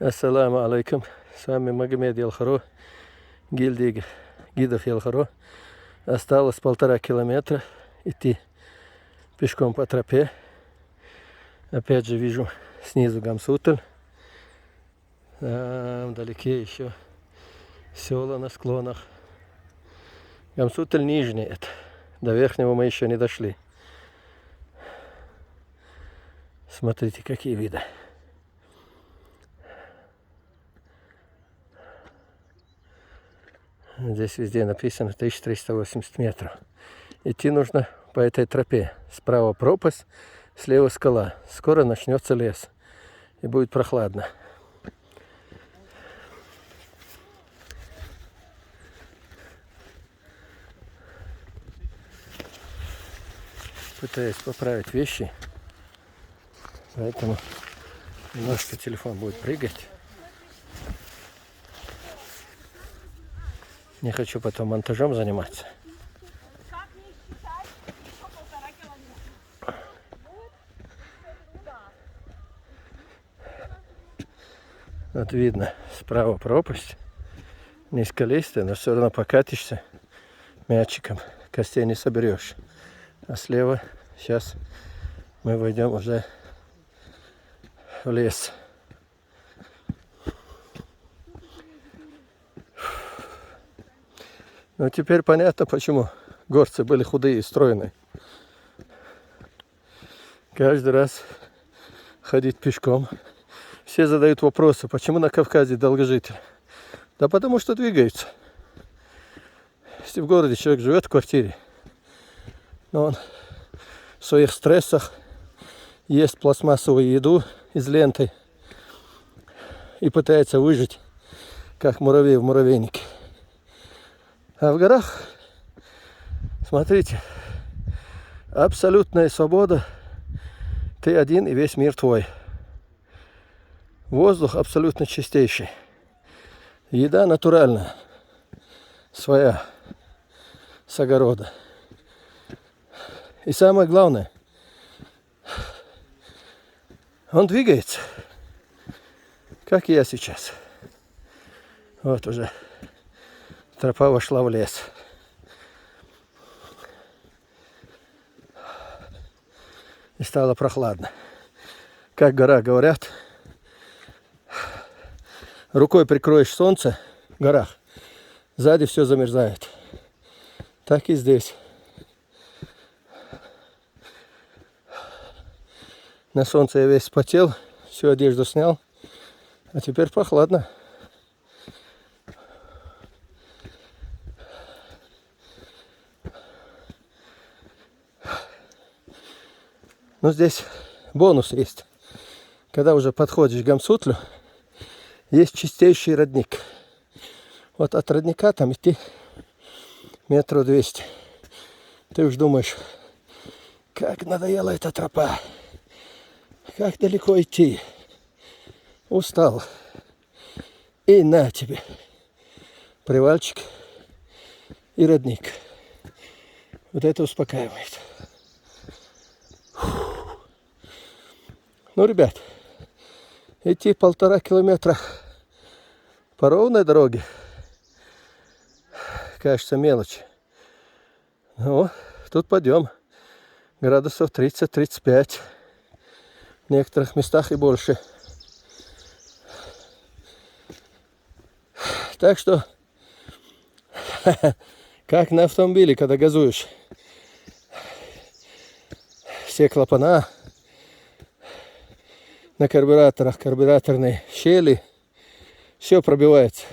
Ассаламу алейкум. С вами Магомед Ялхаро, гильдия гидов Ялхаро. Осталось 1,5 километра идти пешком по тропе. Опять же вижу снизу Гамсутель. Там вдалеке еще села на склонах. Гамсутель нижний это. До верхнего мы еще не дошли. Смотрите, какие виды. Здесь везде написано 1380 метров. Идти нужно по этой тропе. Справа пропасть, слева скала. Скоро начнется лес. И будет прохладно. Пытаюсь поправить вещи. Поэтому немножко телефон будет прыгать. Не хочу потом монтажом заниматься. Вот видно, справа пропасть. Не скалистая, но все равно покатишься мячиком. Костей не соберешь. А слева сейчас мы войдем уже в лес. Ну теперь понятно, почему горцы были худые и стройные. Каждый раз ходить пешком. Все задают вопросы, почему на Кавказе долгожители. Да потому что двигаются. Если в городе человек живет в квартире, но он в своих стрессах ест пластмассовую еду из ленты и пытается выжить, как муравей в муравейнике. А в горах, смотрите, абсолютная свобода. Ты один, и весь мир твой. Воздух абсолютно чистейший. Еда натуральная, своя, с огорода. И самое главное, он двигается, как и я сейчас. Вот уже тропа вошла в лес. И стало прохладно. Как в горах говорят, рукой прикроешь солнце в горах, сзади все замерзает. Так и здесь. На солнце я весь вспотел, всю одежду снял, а теперь прохладно. Но здесь бонус есть. Когда уже подходишь к Гамсутлю, есть чистейший родник. Вот от родника там идти 200 метров. Ты уж думаешь, как надоела эта тропа. Как далеко идти. Устал. И на тебе. Привальчик и родник. Вот это успокаивает. Ну, ребят, идти 1,5 километра по ровной дороге кажется мелочь. Но тут подъем градусов 30-35. В некоторых местах и больше. Так что, как на автомобиле, когда газуешь, все клапана на карбюраторах, карбюраторные щели, все пробивается.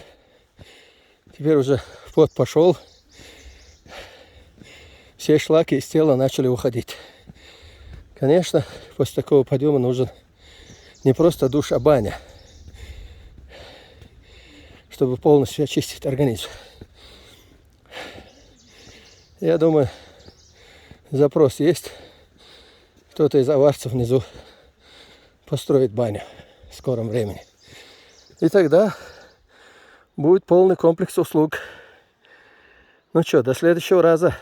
Теперь уже пот пошел, все шлаки из тела начали уходить. Конечно, после такого подъема нужен не просто душ, а баня, чтобы полностью очистить организм. Я думаю, запрос есть. Кто-то из аварцев внизу построит баню в скором времени. И тогда будет полный комплекс услуг. Ну что, до следующего раза.